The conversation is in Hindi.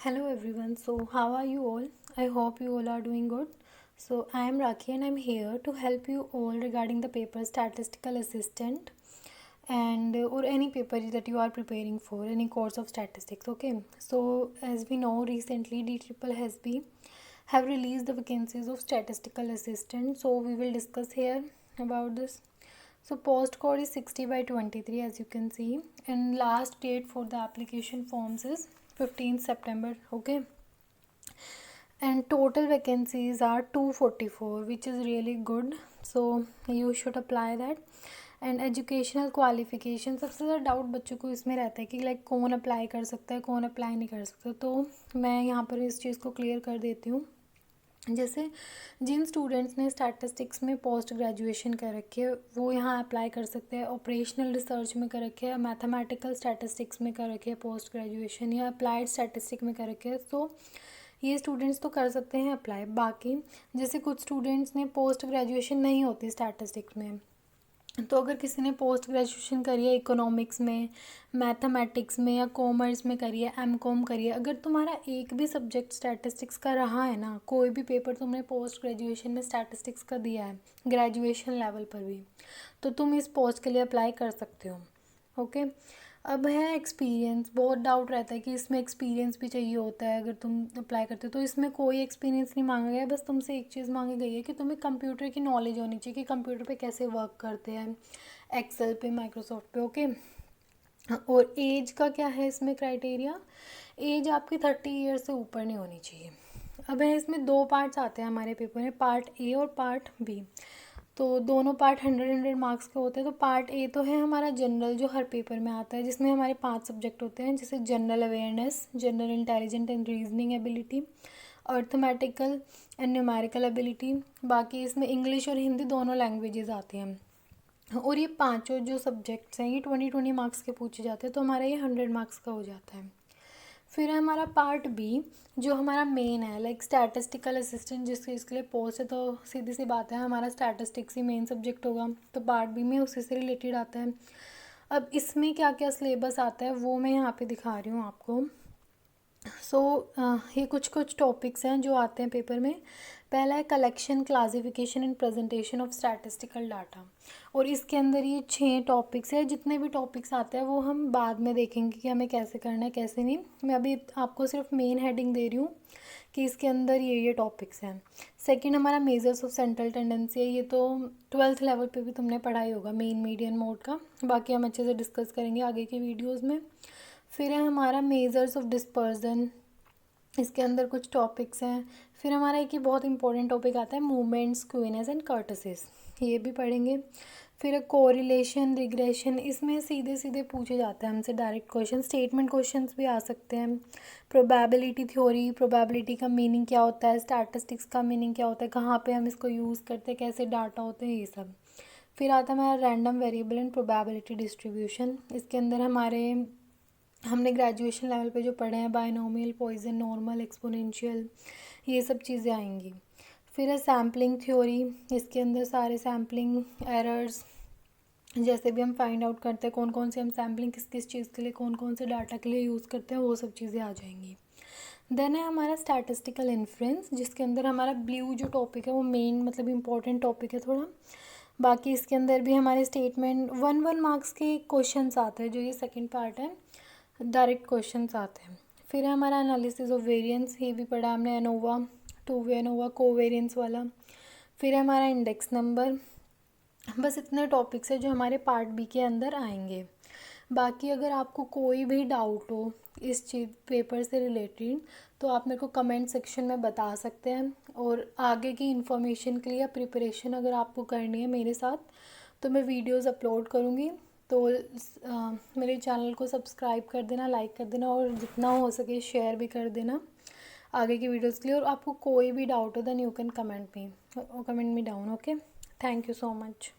Hello everyone. So how are you all? I hope you all are doing good. So I am Rakhi and I'm here to help you all regarding the paper statistical assistant and or any paper that you are preparing for any course of statistics. Okay. So as we know recently DSSB have released the vacancies of statistical assistant. So we will discuss here about this. So post code is 60/23 as you can see, and last date for the application forms is 15th September. Okay, and total vacancies are 244, which is really good. So you should apply that. And educational qualification सबसे ज़्यादा डाउट बच्चों को इसमें रहता है कि लाइक कौन अप्लाई कर सकता है कौन अप्लाई नहीं कर सकता, तो मैं यहाँ पर इस चीज़ को क्लियर कर देती हूँ। जैसे जिन स्टूडेंट्स ने स्टैटिस्टिक्स में पोस्ट ग्रेजुएशन कर रखी है वो यहाँ अप्लाई कर सकते हैं, ऑपरेशनल रिसर्च में कर रखे हैं, मैथमेटिकल स्टैटिस्टिक्स में कर रखे हैं पोस्ट ग्रेजुएशन, या अप्लाइड स्टैटिस्टिक में कर रखे हैं, तो ये स्टूडेंट्स तो कर सकते हैं अप्लाई। बाकी जैसे कुछ स्टूडेंट्स ने पोस्ट ग्रेजुएशन नहीं होती स्टैटिस्टिक्स में, तो अगर किसी ने पोस्ट ग्रेजुएशन करी है इकोनॉमिक्स में, मैथमेटिक्स में या कॉमर्स में करी है, एमकॉम करी है, अगर तुम्हारा एक भी सब्जेक्ट स्टैटिस्टिक्स का रहा है ना, कोई भी पेपर तुमने पोस्ट ग्रेजुएशन में स्टैटिस्टिक्स का दिया है ग्रेजुएशन लेवल पर भी, तो तुम इस पोस्ट के लिए अप्लाई कर सकते हो। ओके, अब है एक्सपीरियंस। बहुत डाउट रहता है कि इसमें एक्सपीरियंस भी चाहिए होता है अगर तुम अप्लाई करते हो, तो इसमें कोई एक्सपीरियंस नहीं मांगा गया है, बस तुमसे एक चीज़ मांगी गई है कि तुम्हें कंप्यूटर की नॉलेज होनी चाहिए कि कंप्यूटर पे कैसे वर्क करते हैं, एक्सेल पे, माइक्रोसॉफ्ट पे। ओके, और एज का क्या है इसमें क्राइटेरिया, एज आपकी 30 ईयर्स से ऊपर नहीं होनी चाहिए। अब है इसमें दो पार्ट्स आते हैं हमारे पेपर में, पार्ट ए और पार्ट बी। तो दोनों पार्ट 100 मार्क्स के होते हैं। तो पार्ट ए तो है हमारा जनरल, जो हर पेपर में आता है, जिसमें हमारे 5 सब्जेक्ट होते हैं, जैसे general awareness, general intelligent and reasoning ability, arithmetical and numerical ability. बाकी इसमें इंग्लिश और हिंदी दोनों लैंग्वेजेस आती हैं, और ये पांचों जो सब्जेक्ट्स हैं ये 20 मार्क्स के पूछे जाते हैं, तो हमारा ये 100 मार्क्स का हो जाता है। फिर है हमारा पार्ट बी, जो हमारा मेन है, लाइक स्टैटिस्टिकल असिस्टेंट जिस चीज़ के लिए पोस्ट है, तो सीधी सी बात है हमारा स्टैटिस्टिक्स ही मेन सब्जेक्ट होगा, तो पार्ट बी में उसी से रिलेटेड आता है। अब इसमें क्या क्या सिलेबस आता है वो मैं यहाँ पे दिखा रही हूँ आपको। सो ये कुछ टॉपिक्स हैं जो आते हैं पेपर में। पहला है collection, classification and presentation of statistical data, और इसके अंदर ये 6 टॉपिक्स है। जितने भी टॉपिक्स आते हैं वो हम बाद में देखेंगे कि हमें कैसे करना है कैसे नहीं, मैं अभी आपको सिर्फ मेन हेडिंग दे रही हूँ कि इसके अंदर ये टॉपिक्स हैं। सेकंड हमारा मेजर्स ऑफ सेंट्रल टेंडेंसी है, ये तो 12th लेवल पे भी तुमने पढ़ाई होगा मेन, मीडियन, मोड का, बाकी हम अच्छे से डिस्कस करेंगे आगे के वीडियोज़ में। फिर है हमारा मेजर्स ऑफ डिस्पर्जन, इसके अंदर कुछ टॉपिक्स हैं। फिर हमारा एक ही बहुत इंपॉर्टेंट टॉपिक आता है मूवमेंट्स, क्वीनेस एंड कर्टसिस, ये भी पढ़ेंगे। फिर कोरिलेशन, रिग्रेशन, इसमें सीधे सीधे पूछे जाते हैं हमसे डायरेक्ट क्वेश्चन, स्टेटमेंट क्वेश्चंस भी आ सकते हैं। प्रोबेबिलिटी थ्योरी, प्रोबेबिलिटी का मीनिंग क्या होता है, स्टैटिस्टिक्स का मीनिंग क्या होता है, कहाँ पे हम इसको यूज़ करते हैं, कैसे डाटा होते हैं, ये सब। फिर आता है हमारा random variable and probability distribution, इसके अंदर हमने ग्रेजुएशन लेवल पे जो पढ़े हैं बायनोमियल, पॉइजन, नॉर्मल, एक्सपोनेंशियल, ये सब चीज़ें आएंगी। फिर है सैम्पलिंग थ्योरी, इसके अंदर सारे सैम्पलिंग एरर्स, जैसे भी हम फाइंड आउट करते हैं कौन कौन से हम सैम्पलिंग किस किस चीज़ के लिए, कौन कौन से डाटा के लिए यूज़ करते हैं, वो सब चीज़ें आ जाएंगी। देन है हमारा स्टैटिस्टिकल इन्फ्रेंस, जिसके अंदर हमारा ब्लू जो टॉपिक है वो मेन मतलब इम्पॉर्टेंट टॉपिक है थोड़ा। बाकी इसके अंदर भी हमारे स्टेटमेंट 1 मार्क्स के क्वेश्चन आते हैं, जो ये सेकेंड पार्ट है, डायरेक्ट क्वेश्चंस आते हैं। फिर है हमारा एनालिसिस ऑफ वेरिएंस, ये भी पढ़ा हमने, ANOVA, two way ANOVA, covariance वाला। फिर है हमारा इंडेक्स नंबर। बस इतने टॉपिक्स हैं जो हमारे पार्ट बी के अंदर आएंगे। बाकी अगर आपको कोई भी डाउट हो इस चीज़ पेपर से रिलेटेड, तो आप मेरे को कमेंट सेक्शन में बता सकते हैं, और आगे की इन्फॉर्मेशन के लिए प्रिपरेशन अगर आपको करनी है मेरे साथ, तो मैं वीडियोज़ अपलोड करूँगी। तो मेरे चैनल को सब्सक्राइब कर देना, लाइक कर देना, और जितना हो सके शेयर भी कर देना आगे की वीडियोज़ के लिए। और आपको कोई भी डाउट हो then you can comment me down. Okay, thank you so much.